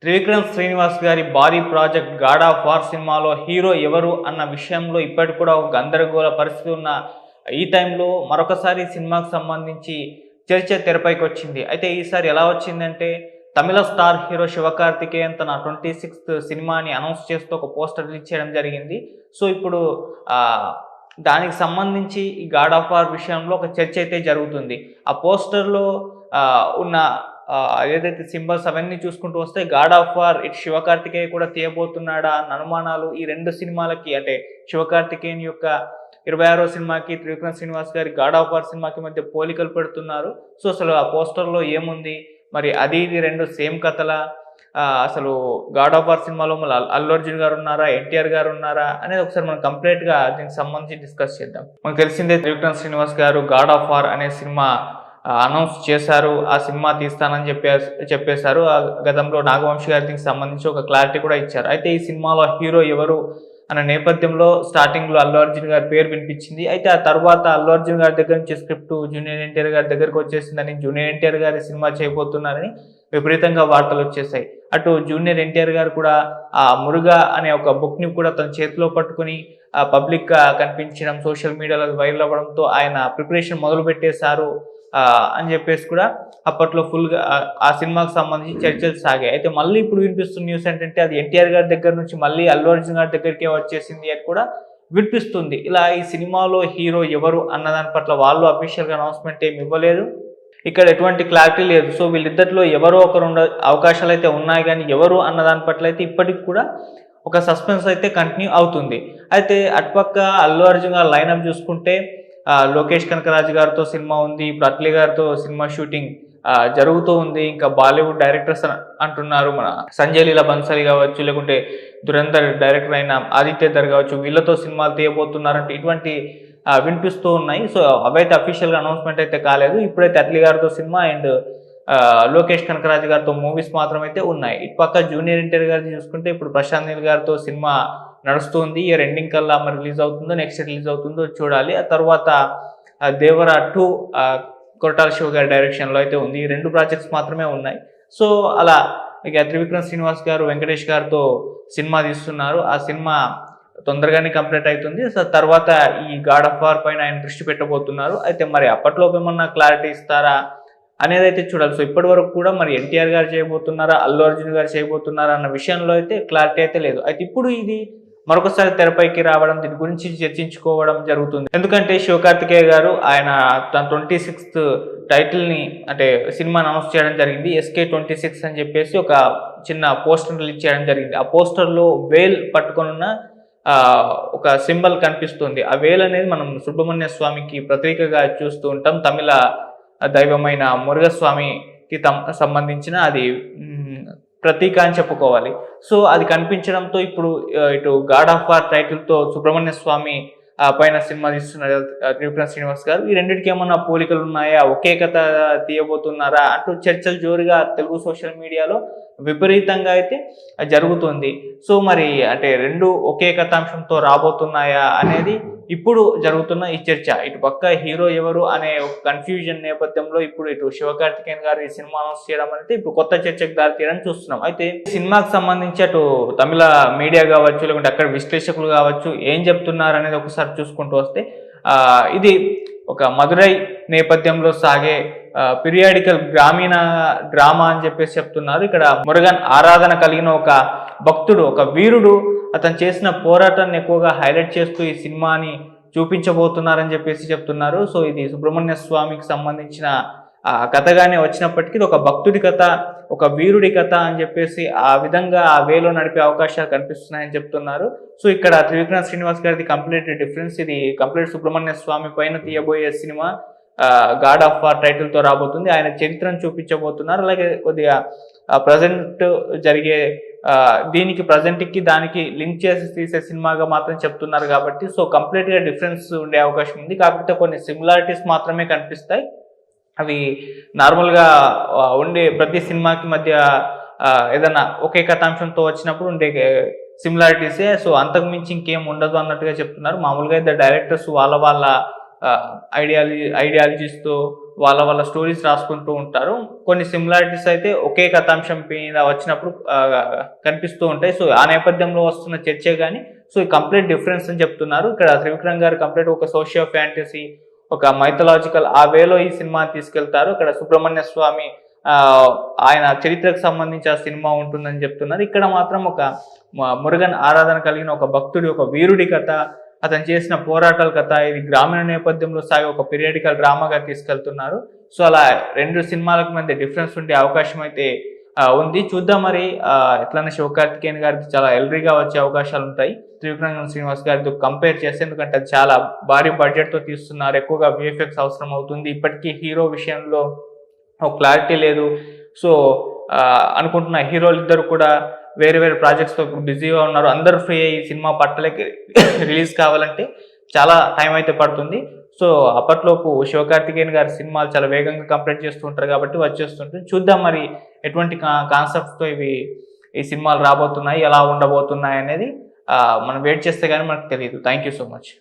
త్రివిక్రమ్ శ్రీనివాస్ గారి భారీ project 'God of war' సినిమాలో హీరో ఎవరు అన్న విషయంలో ఇప్పటికి కూడా ఒక గందరగోళ పరిస్థితి ఉన్న ఈ టైంలో మరొకసారి సినిమాకు సంబంధించి చర్చ తెరపైకొచ్చింది. అయితే ఈసారి ఎలా వచ్చిందంటే తమిళ స్టార్ హీరో శివకార్తికేయన్ తన 26థ్ సినిమాని అనౌన్స్ చేస్తూ ఒక పోస్టర్ రిలీజ్ చేయడం జరిగింది. సో ఇప్పుడు దానికి సంబంధించి ఈ 'గాడ్ ఆఫ్ వార్' విషయంలో ఒక చర్చ అయితే జరుగుతుంది. ఆ పోస్టర్‌లో ఉన్న ఏదైతే సింబల్స్ అవన్నీ చూసుకుంటూ వస్తే 'గాడ్ ఆఫ్ వార్' ఇటు శివకార్తికేయ కూడా తీయబోతున్నాడా అన్న అనుమానాలు ఈ 2 సినిమాలకి అంటే శివకార్తికేయన్ యొక్క 26వ సినిమాకి, త్రివిక్రమ్ శ్రీనివాస్ గారి 'గాడ్ ఆఫ్ వార్' సినిమాకి మధ్య పోలికలు పెడుతున్నారు. సో అసలు ఆ పోస్టర్‌లో ఏముంది? మరి అది ఇది 2 సేమ్ కథలా? అసలు 'గాడ్ ఆఫ్ వార్' సినిమాలో మళ్ళీ అల్లు అర్జున్ గారు ఉన్నారా? ఎన్టీఆర్ గారు ఉన్నారా? అనేది ఒకసారి మనం కంప్లీట్‌గా దీనికి సంబంధించి డిస్కస్ చేద్దాం. మనకు తెలిసిందే త్రివిక్రమ్ శ్రీనివాస్ గారు 'గాడ్ ఆఫ్ వార్' అనే సినిమా అనౌన్స్ చేశారు. ఆ సినిమా తీస్తానని చెప్పేశారు. గతంలో నాగవంశి గారికి దీనికి సంబంధించి ఒక క్లారిటీ కూడా ఇచ్చారు. అయితే ఈ సినిమాలో హీరో ఎవరు అన్న నేపథ్యంలో స్టార్టింగ్‌లో అల్లు అర్జున్ గారి పేరు వినిపించింది. అయితే ఆ తర్వాత అల్లు అర్జున్ గారి దగ్గర నుంచి స్క్రిప్ట్ జూనియర్ ఎన్టీఆర్ గారి దగ్గరికి వచ్చేసిందని, జూనియర్ ఎన్టీఆర్ గారి సినిమా చేయబోతున్నారని విపరీతంగా వార్తలొచ్చేసాయి. అటు జూనియర్ ఎన్టీఆర్ గారు కూడా ఆ 'మురుగ' అనే ఒక బుక్‌ని కూడా తన చేతిలో పట్టుకొని పబ్లిక్‌గా కనిపించడం, సోషల్ మీడియాలో వైరల్ అవ్వడంతో ఆయన ప్రిపరేషన్ మొదలుపెట్టేశారు అని చెప్పేసి కూడా అప్పట్లో ఫుల్‌గా ఆ సినిమాకి సంబంధించి చర్చలు సాగాయి. అయితే మళ్ళీ ఇప్పుడు వినిపిస్తున్న న్యూస్ ఏంటంటే అది ఎన్టీఆర్ గారి దగ్గర నుంచి మళ్ళీ అల్లు అర్జున్ గారి దగ్గరికే వచ్చేసింది అని కూడా వినిపిస్తుంది. ఇలా ఈ సినిమాలో హీరో ఎవరు అన్న దాని పట్ల వాళ్ళు అఫీషియల్‌గా అనౌన్స్‌మెంట్ ఏమి ఇవ్వలేదు. ఇక్కడ ఎటువంటి క్లారిటీ లేదు. సో వీళ్ళిద్దరిలో ఎవరో ఒకరు అవకాశాలైతే ఉన్నాయి గానీ ఎవరు అన్న దాని పట్ల అయితే ఇప్పటికి కూడా ఒక సస్పెన్స్ అయితే కంటిన్యూ అవుతుంది. అయితే అటుపక్క అల్లు అర్జున్ గారి లైనప్ చూసుకుంటే లోకేష్ కనకరాజు గారితో సినిమా ఉంది. ఇప్పుడు అట్లీ గారితో సినిమా షూటింగ్ జరుగుతూ ఉంది. ఇంకా బాలీవుడ్ డైరెక్టర్స్ అంటున్నారు. మన సంజయ్ లీలా బన్సాలి కావచ్చు, లేకుంటే దురంధర్ డైరెక్టర్ అయిన ఆదిత్య ధర్ కావచ్చు, వీళ్ళతో సినిమాలు తీయబోతున్నారంటే ఇటువంటి వినిపిస్తూ ఉన్నాయి. సో అవైతే అఫీషియల్‌గా అనౌన్స్‌మెంట్ అయితే కాలేదు. ఇప్పుడైతే అట్లీ గారితో సినిమా అండ్ లోకేష్ కనకరాజు గారితో మూవీస్ మాత్రమైతే ఉన్నాయి. ఇటు పక్క జూనియర్ ఎన్టీఆర్ గారిది చూసుకుంటే ఇప్పుడు ప్రశాంత్ నీల్ గారితో సినిమా నడుస్తుంది. ఇయర్ ఎండింగ్ కల్లా మరి రిలీజ్ అవుతుందో, నెక్స్ట్ రిలీజ్ అవుతుందో చూడాలి. ఆ తర్వాత 'దేవరా 2' కొరటాల శివ గారి డైరెక్షన్‌లో అయితే ఉంది. ఈ 2 ప్రాజెక్ట్స్ మాత్రమే ఉన్నాయి. సో అలా ఇక త్రివిక్రమ్ శ్రీనివాస్ గారు వెంకటేష్ గారితో సినిమా తీస్తున్నారు. ఆ సినిమా తొందరగానే కంప్లీట్ అవుతుంది. సో తర్వాత ఈ 'గాడ్ ఆఫ్ వార్' పైన ఆయన దృష్టి పెట్టబోతున్నారు. అయితే మరి అప్పట్లోపు ఏమన్నా క్లారిటీ ఇస్తారా అనేది అయితే చూడాలి. సో ఇప్పటి వరకు కూడా మరి ఎన్టీఆర్ గారు చేయబోతున్నారా, అల్లు అర్జున్ గారు చేయబోతున్నారా అన్న విషయంలో అయితే క్లారిటీ అయితే లేదు. అయితే ఇప్పుడు ఇది మరొకసారి తెరపైకి రావడం, దీని గురించి చర్చించుకోవడం జరుగుతుంది. ఎందుకంటే శివకార్తికేయ గారు ఆయన తన 26థ్ టైటిల్‌ని అంటే సినిమాని అనౌన్స్ చేయడం జరిగింది. SK26 అని చెప్పేసి ఒక చిన్న పోస్టర్ రిలీజ్ చేయడం జరిగింది. ఆ పోస్టర్‌లో వేల్ పట్టుకొనున్న ఒక సింబల్ కనిపిస్తుంది. ఆ వేల్ అనేది మనం సుబ్రహ్మణ్య స్వామికి ప్రతీకగా చూస్తూ ఉంటాం. తమిళ దైవమైన మురుగస్వామికి సంబంధించిన అది ప్రతీక అని చెప్పుకోవాలి. సో అది కనిపించడంతో ఇప్పుడు ఇటు 'గాడ్ ఆఫ్ వార్' టైటిల్‌తో సుబ్రహ్మణ్య స్వామి పైన సినిమా తీస్తున్నారు త్రివిక్రమ్ శ్రీనివాస్ గారు. ఈ రెండిటికి ఏమన్నా పోలికలు ఉన్నాయా? ఒకే కథ తీయబోతున్నారా? అంటూ చర్చలు జోరుగా తెలుగు సోషల్ మీడియాలో విపరీతంగా అయితే జరుగుతుంది. సో మరి అంటే 2 ఒకే కథాంశంతో రాబోతున్నాయా అనేది ఇప్పుడు జరుగుతున్న ఈ చర్చ. ఇటు పక్క హీరో ఎవరు అనే ఒక కన్‌ఫ్యూజన్ నేపథ్యంలో ఇప్పుడు ఇటు శివకార్తికేయన్ గారు ఈ సినిమా అనౌన్స్ చేయడం అనేది ఇప్పుడు కొత్త చర్చకు దారితీయడం చూస్తున్నాం. అయితే సినిమాకి సంబంధించి అటు తమిళ మీడియా కావచ్చు, లేకుంటే అక్కడ విశ్లేషకులు కావచ్చు ఏం చెప్తున్నారు అనేది ఒకసారి చూసుకుంటూ వస్తే ఇది ఒక మదురై నేపథ్యంలో సాగే పీరియాడికల్ గ్రామీణ డ్రామా అని చెప్పేసి చెప్తున్నారు. ఇక్కడ మురుగన్ ఆరాధన కలిగిన ఒక భక్తుడు, ఒక వీరుడు అతను చేసిన పోరాటాన్ని ఎక్కువగా హైలైట్ చేస్తూ ఈ సినిమాని చూపించబోతున్నారని చెప్పేసి చెప్తున్నారు. సో ఇది సుబ్రహ్మణ్య స్వామికి సంబంధించిన కథగానే వచ్చినప్పటికీ ఇది ఒక భక్తుడి కథ, ఒక వీరుడి కథ అని చెప్పేసి ఆ విధంగా ఆ వేలో నడిపే అవకాశాలు కనిపిస్తున్నాయని చెప్తున్నారు. సో ఇక్కడ త్రివిక్రమ్ శ్రీనివాస్ గారిది కంప్లీట్ డిఫరెన్స్. ఇది కంప్లీట్ సుబ్రహ్మణ్య స్వామి పైన తీయబోయే సినిమా 'గాడ్ ఆఫ్ వార్' టైటిల్‌తో రాబోతుంది. ఆయన చరిత్రను చూపించబోతున్నారు. అలాగే కొద్దిగా ప్రజెంట్ జరిగే దీనికి ప్రజెంట్‌కి దానికి లింక్ చేసి తీసే సినిమాగా మాత్రం చెప్తున్నారు కాబట్టి సో కంప్లీట్‌గా డిఫరెన్స్ ఉండే అవకాశం ఉంది. కాకపోతే కొన్ని సిమిలారిటీస్ మాత్రమే కనిపిస్తాయి. అవి నార్మల్‌గా ఉండే ప్రతి సినిమాకి మధ్య ఏదన్నా ఒకే కథాంశంతో వచ్చినప్పుడు ఉండే సిమిలారిటీసే. సో అంతకు మించి ఇంకేం ఉండదు అన్నట్టుగా చెప్తున్నారు. మామూలుగా అయితే డైరెక్టర్స్ వాళ్ళ ఐడియాలజీస్‌తో వాళ్ళ వాళ్ళ స్టోరీస్ రాసుకుంటూ ఉంటారు. కొన్ని సిమిలారిటీస్ అయితే ఒకే కథాంశం మీద వచ్చినప్పుడు కనిపిస్తూ ఉంటాయి. సో, ఆ నేపథ్యంలో వస్తున్న చర్చే గాని, సో, ఈ కంప్లీట్ డిఫరెన్స్ అని చెప్తున్నారు. ఇక్కడ త్రివిక్రమ్ గారు కంప్లీట్ ఒక సోషియో ఫ్యాంటసీ, ఒక మైథలాజికల్ ఆ వేలో ఈ సినిమాని తీసుకెళ్తారు. ఇక్కడ సుబ్రహ్మణ్య స్వామి ఆయన చరిత్రకు సంబంధించి ఆ సినిమా ఉంటుందని చెప్తున్నారు. ఇక్కడ మాత్రం ఒక మురుగన్ ఆరాధన కలిగిన ఒక భక్తుడి, ఒక వీరుడి కథ, అతను చేసిన పోరాటాల కథ, ఇది గ్రామీణ నేపథ్యంలో సాగే ఒక పీరియాడికల్ డ్రామాగా తీసుకెళ్తున్నారు. సో, అలా 2 సినిమాలకు మధ్య డిఫరెన్స్ ఉండే అవకాశం అయితే ఉంది. చూద్దాం మరి ఎట్లన్నా శివకార్తికేయన్ గారిది చాలా ఎల్రీగా వచ్చే అవకాశాలుంటాయి. త్రివిక్రమ్ శ్రీనివాస్ గారితో కంపేర్ చేస్తే. ఎందుకంటే అది చాలా భారీ బడ్జెట్‌తో తీస్తున్నారు. ఎక్కువగా వీఎఫ్ఎక్స్ అవసరం అవుతుంది. ఇప్పటికీ హీరో విషయంలో ఒక క్లారిటీ లేదు. సో, అనుకుంటున్న హీరోలిద్దరు కూడా వేరే వేరే ప్రాజెక్ట్స్‌తో బిజీగా ఉన్నారు. అందరూ ఫ్రీ అయ్యి సినిమా పట్టలకి రిలీజ్ కావాలంటే చాలా టైం అయితే పడుతుంది. సో, అప్పట్లోపు శివకార్తికేయన్ గారి సినిమాలు చాలా వేగంగా కంప్లీట్ చేస్తూ ఉంటారు కాబట్టి వచ్చేస్తుంటుంది. చూద్దాం మరి ఎటువంటి కాన్సెప్ట్స్‌తో ఈ సినిమాలు రాబోతున్నాయి, ఎలా ఉండబోతున్నాయి అనేది మనం వెయిట్ చేస్తే గానీ మనకు తెలీదు. Thank you so much.